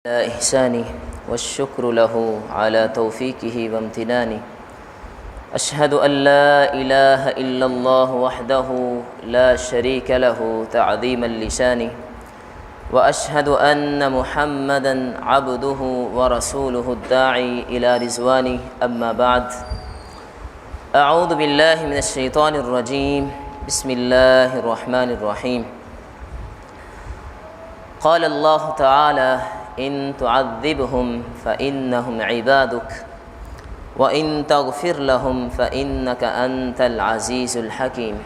إحسانه والشكر له على توفيقه وامتنانه أشهد أن لا إله إلا الله وحده لا شريك له تعظيما لشانه وأشهد أن محمدا عبده ورسوله الداعي إلى رضوانه أما بعد أعوذ بالله من الشيطان الرجيم بسم الله الرحمن الرحيم قال الله تعالى إن تعذبهم فإنهم عبادك وإن تغفر لهم فإنك أنت العزيز الحكيم۔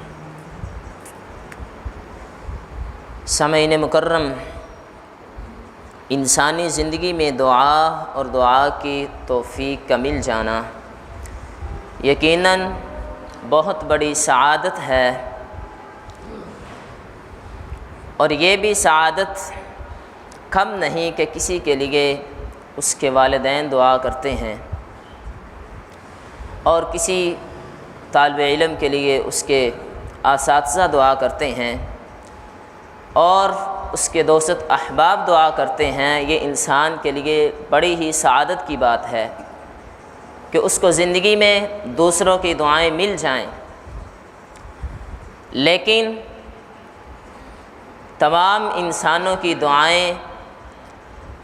سامعین مکرم، انسانی زندگی میں دعا اور دعا کی توفیق کا مل جانا یقیناً بہت بڑی سعادت ہے، اور یہ بھی سعادت کم نہیں کہ کسی کے لیے اس کے والدین دعا کرتے ہیں، اور کسی طالب علم کے لیے اس کے اساتذہ دعا کرتے ہیں، اور اس کے دوست احباب دعا کرتے ہیں۔ یہ انسان کے لیے بڑی ہی سعادت کی بات ہے کہ اس کو زندگی میں دوسروں کی دعائیں مل جائیں، لیکن تمام انسانوں کی دعائیں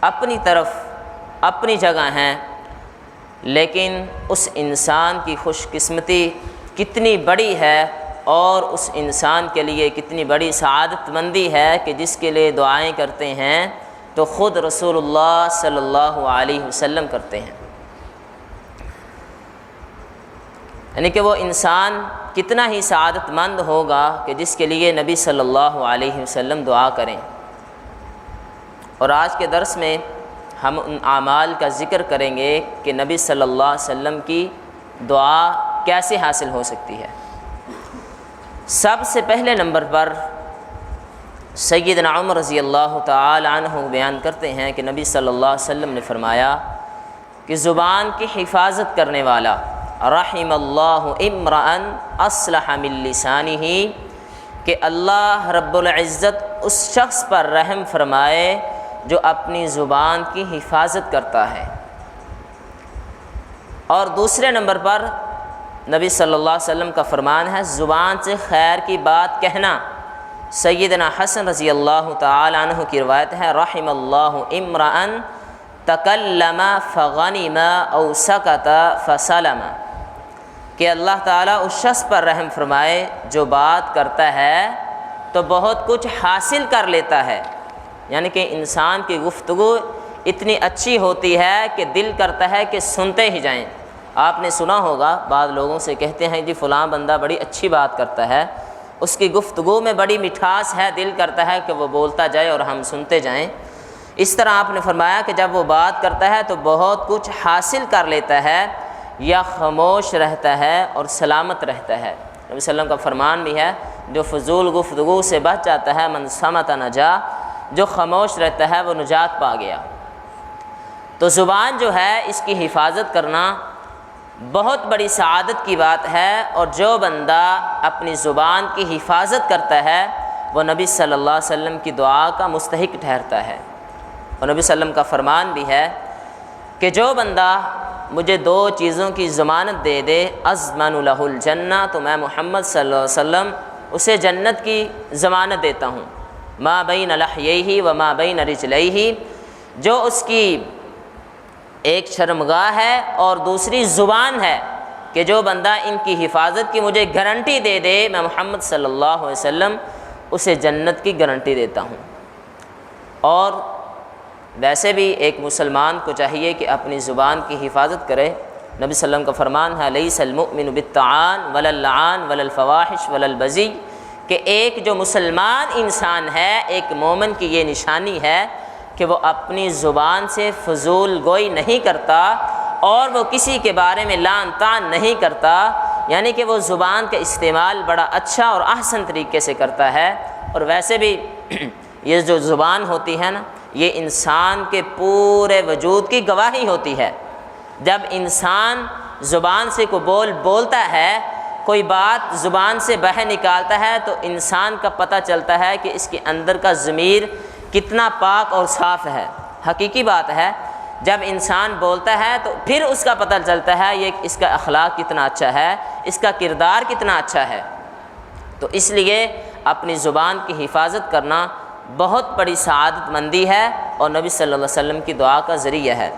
اپنی طرف اپنی جگہ ہیں، لیکن اس انسان کی خوش قسمتی کتنی بڑی ہے اور اس انسان کے لیے کتنی بڑی سعادت مندی ہے کہ جس کے لیے دعائیں کرتے ہیں تو خود رسول اللہ صلی اللہ علیہ وسلم کرتے ہیں۔ یعنی کہ وہ انسان کتنا ہی سعادت مند ہوگا کہ جس کے لیے نبی صلی اللہ علیہ وسلم دعا کریں۔ اور آج کے درس میں ہم ان اعمال کا ذکر کریں گے کہ نبی صلی اللہ علیہ وسلم کی دعا کیسے حاصل ہو سکتی ہے۔ سب سے پہلے نمبر پر سیدنا عمر رضی اللہ تعالی عنہ بیان کرتے ہیں کہ نبی صلی اللہ علیہ وسلم نے فرمایا کہ زبان کی حفاظت کرنے والا رحم اللہ امرأ اصلح من لسانہ، کہ اللہ رب العزت اس شخص پر رحم فرمائے جو اپنی زبان کی حفاظت کرتا ہے۔ اور دوسرے نمبر پر نبی صلی اللہ علیہ وسلم کا فرمان ہے زبان سے خیر کی بات کہنا۔ سیدنا حسن رضی اللہ تعالی عنہ کی روایت ہے رحم اللہ امرأ تکلم فغنم او سکت فسلم، کہ اللہ تعالیٰ اس شخص پر رحم فرمائے جو بات کرتا ہے تو بہت کچھ حاصل کر لیتا ہے۔ یعنی کہ انسان کی گفتگو اتنی اچھی ہوتی ہے کہ دل کرتا ہے کہ سنتے ہی جائیں۔ آپ نے سنا ہوگا بعض لوگوں سے کہتے ہیں جی فلاں بندہ بڑی اچھی بات کرتا ہے، اس کی گفتگو میں بڑی مٹھاس ہے، دل کرتا ہے کہ وہ بولتا جائے اور ہم سنتے جائیں۔ اس طرح آپ نے فرمایا کہ جب وہ بات کرتا ہے تو بہت کچھ حاصل کر لیتا ہے یا خاموش رہتا ہے اور سلامت رہتا ہے۔ نبی صلی اللہ علیہ وسلم کا فرمان بھی ہے جو فضول گفتگو سے بچ جاتا ہے من صمت نجا، جو خاموش رہتا ہے وہ نجات پا گیا۔ تو زبان جو ہے اس کی حفاظت کرنا بہت بڑی سعادت کی بات ہے، اور جو بندہ اپنی زبان کی حفاظت کرتا ہے وہ نبی صلی اللہ علیہ وسلم کی دعا کا مستحق ٹھہرتا ہے۔ اور نبی صلی اللہ علیہ وسلم کا فرمان بھی ہے کہ جو بندہ مجھے دو چیزوں کی ضمانت دے دے اضمن لہ الجنہ، تو میں محمد صلی اللہ علیہ وسلم اسے جنت کی ضمانت دیتا ہوں۔ ما بین لحییہ و ما بین رجلیہ، جو اس کی ایک شرمگاہ ہے اور دوسری زبان ہے، کہ جو بندہ ان کی حفاظت کی مجھے گارنٹی دے دے میں محمد صلی اللہ علیہ وسلم اسے جنت کی گارنٹی دیتا ہوں۔ اور ویسے بھی ایک مسلمان کو چاہیے کہ اپنی زبان کی حفاظت کرے۔ نبی صلی اللہ علیہ وسلم کا فرمان ہے لیس المؤمن بالطعان ولا اللعان ولا الفواحش ولا البذی، کہ ایک جو مسلمان انسان ہے، ایک مومن کی یہ نشانی ہے کہ وہ اپنی زبان سے فضول گوئی نہیں کرتا اور وہ کسی کے بارے میں لعن طعن نہیں کرتا، یعنی کہ وہ زبان کا استعمال بڑا اچھا اور احسن طریقے سے کرتا ہے۔ اور ویسے بھی یہ جو زبان ہوتی ہے نا، یہ انسان کے پورے وجود کی گواہی ہوتی ہے۔ جب انسان زبان سے کوئی بولتا ہے، کوئی بات زبان سے باہر نکالتا ہے، تو انسان کا پتہ چلتا ہے کہ اس کے اندر کا ضمیر کتنا پاک اور صاف ہے۔ حقیقی بات ہے، جب انسان بولتا ہے تو پھر اس کا پتہ چلتا ہے یہ اس کا اخلاق کتنا اچھا ہے، اس کا کردار کتنا اچھا ہے۔ تو اس لیے اپنی زبان کی حفاظت کرنا بہت بڑی سعادت مندی ہے اور نبی صلی اللہ علیہ وسلم کی دعا کا ذریعہ ہے۔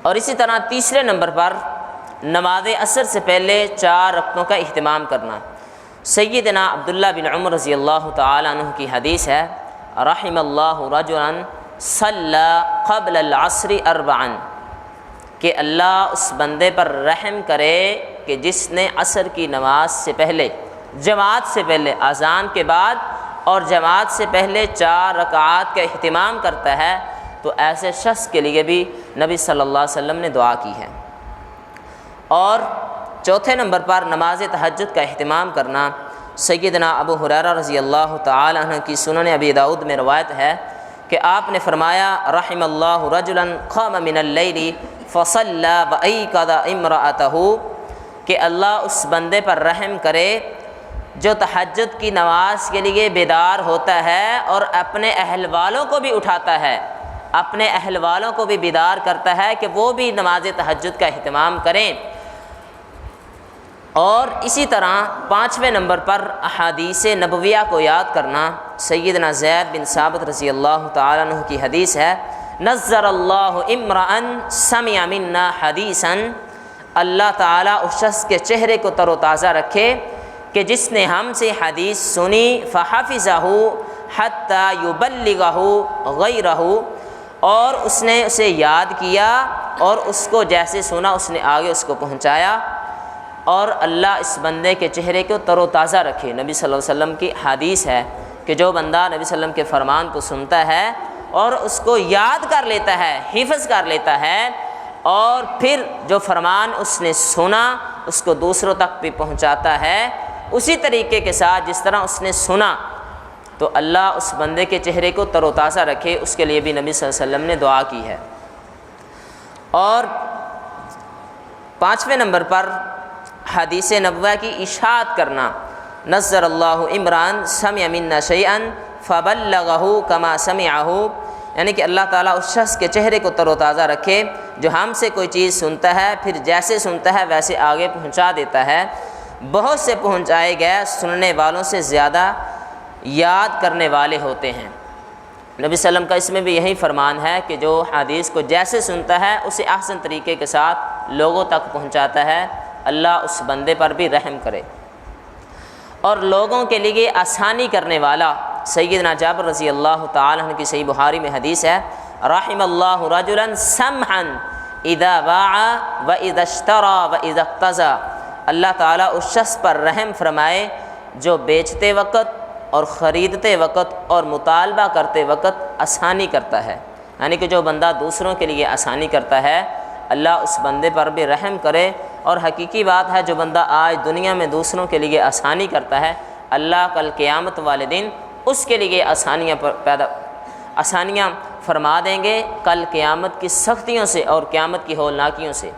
اور اسی طرح تیسرے نمبر پر نماز عصر سے پہلے 4 رکعتوں کا اہتمام کرنا۔ سیدنا عبداللہ بن عمر رضی اللہ تعالی عنہ کی حدیث ہے، رحم اللہ رجلا صلی قبل العصر 4، کہ اللہ اس بندے پر رحم کرے کہ جس نے عصر کی نماز سے پہلے، جماعت سے پہلے، اذان کے بعد اور جماعت سے پہلے 4 رکعات کا اہتمام کرتا ہے، تو ایسے شخص کے لیے بھی نبی صلی اللہ علیہ وسلم نے دعا کی ہے۔ اور چوتھے نمبر پر نماز تہجد کا اہتمام کرنا۔ سیدنا ابو ہریرہ رضی اللہ تعالی عنہ کی سنن ابی داؤد میں روایت ہے کہ آپ نے فرمایا، رحم اللہ رجلا قام من اللیل فصلی وایقظ امرأتہ، کہ اللہ اس بندے پر رحم کرے جو تہجد کی نماز کے لیے بیدار ہوتا ہے اور اپنے اہل والوں کو بھی اٹھاتا ہے، اپنے اہل والوں کو بھی بیدار کرتا ہے کہ وہ بھی نماز تہجد کا اہتمام کریں۔ اور اسی طرح 5ویں نمبر پر احادیث نبویہ کو یاد کرنا۔ سیدنا زید بن ثابت رضی اللہ تعالی عنہ کی حدیث ہے، نظر اللہ امرأ سمع منا حدیثا، اللہ تعالیٰ اس شخص کے چہرے کو تر و تازہ رکھے کہ جس نے ہم سے حدیث سنی، فحفظہ حتی یبلغہ غیرہ، اور اس نے اسے یاد کیا اور اس کو جیسے سنا اس نے آگے اس کو پہنچایا۔ اور اللہ اس بندے کے چہرے کو تر و تازہ رکھے۔ نبی صلی اللہ علیہ وسلم کی حدیث ہے کہ جو بندہ نبی صلی اللہ علیہ وسلم کے فرمان کو سنتا ہے اور اس کو یاد کر لیتا ہے، حفظ کر لیتا ہے، اور پھر جو فرمان اس نے سنا اس کو دوسروں تک بھی پہنچاتا ہے اسی طریقے کے ساتھ جس طرح اس نے سنا، تو اللہ اس بندے کے چہرے کو تر و تازہ رکھے۔ اس کے لیے بھی نبی صلی اللہ علیہ وسلم نے دعا کی ہے۔ اور 5ویں نمبر پر حدیث نبویہ کی اشاعت کرنا۔ نظر اللہ عمران سمع منا شیئا فبلغہ کما سمعہ، یعنی کہ اللہ تعالیٰ اس شخص کے چہرے کو تر و تازہ رکھے جو ہم سے کوئی چیز سنتا ہے پھر جیسے سنتا ہے ویسے آگے پہنچا دیتا ہے۔ بہت سے پہنچائے گئے سننے والوں سے زیادہ یاد کرنے والے ہوتے ہیں۔ نبی صلی اللہ علیہ وسلم کا اس میں بھی یہی فرمان ہے کہ جو حدیث کو جیسے سنتا ہے اسے احسن طریقے کے ساتھ لوگوں تک پہنچاتا ہے، اللہ اس بندے پر بھی رحم کرے۔ اور لوگوں کے لیے آسانی کرنے والا، سیدنا جابر رضی اللہ تعالی عنہ کی صحیح بخاری میں حدیث ہے، رحم اللہ رجلا سمحا اذا باع واذا اشترى واذا اقتضى، اللہ تعالیٰ اس شخص پر رحم فرمائے جو بیچتے وقت اور خریدتے وقت اور مطالبہ کرتے وقت آسانی کرتا ہے، یعنی کہ جو بندہ دوسروں کے لیے آسانی کرتا ہے اللہ اس بندے پر بھی رحم کرے۔ اور حقیقی بات ہے جو بندہ آج دنیا میں دوسروں کے لیے آسانی کرتا ہے، اللہ کل قیامت والے دن اس کے لیے آسانیاں فرما دیں گے، کل قیامت کی سختیوں سے اور قیامت کی ہولناکیوں سے۔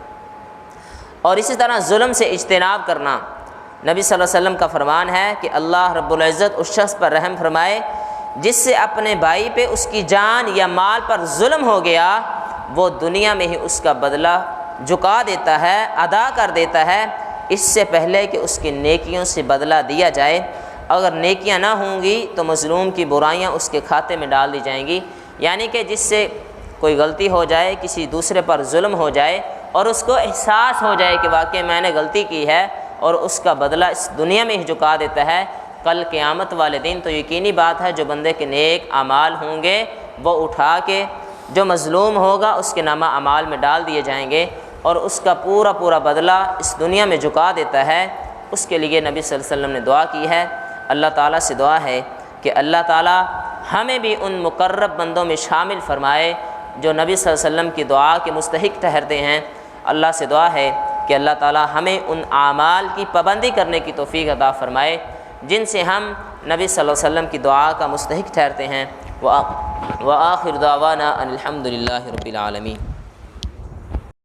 اور اسی طرح ظلم سے اجتناب کرنا۔ نبی صلی اللہ علیہ وسلم کا فرمان ہے کہ اللہ رب العزت اس شخص پر رحم فرمائے جس سے اپنے بھائی پہ اس کی جان یا مال پر ظلم ہو گیا، وہ دنیا میں ہی اس کا بدلہ چکا دیتا ہے، ادا کر دیتا ہے، اس سے پہلے کہ اس کی نیکیوں سے بدلہ دیا جائے۔ اگر نیکیاں نہ ہوں گی تو مظلوم کی برائیاں اس کے کھاتے میں ڈال دی جائیں گی، یعنی کہ جس سے کوئی غلطی ہو جائے، کسی دوسرے پر ظلم ہو جائے اور اس کو احساس ہو جائے کہ واقعی میں نے غلطی کی ہے اور اس کا بدلہ اس دنیا میں ہی چکا دیتا ہے، کل قیامت والے دن تو یقینی بات ہے جو بندے کے نیک اعمال ہوں گے وہ اٹھا کے جو مظلوم ہوگا اس کے نامہ اعمال میں ڈال دیے جائیں گے اور اس کا پورا بدلہ اس دنیا میں چکا دیتا ہے۔ اس کے لیے نبی صلی اللہ علیہ وسلم نے دعا کی ہے۔ اللہ تعالیٰ سے دعا ہے کہ اللہ تعالیٰ ہمیں بھی ان مقرب بندوں میں شامل فرمائے جو نبی صلی اللہ علیہ وسلم کی دعا کے مستحق ٹھہرتے ہیں۔ اللہ سے دعا ہے کہ اللہ تعالیٰ ہمیں ان اعمال کی پابندی کرنے کی توفیق عطا فرمائے جن سے ہم نبی صلی اللہ علیہ وسلم کی دعا کا مستحق ٹھہرتے ہیں۔ وآخر دعوانا ان الحمد للہ رب العالمین۔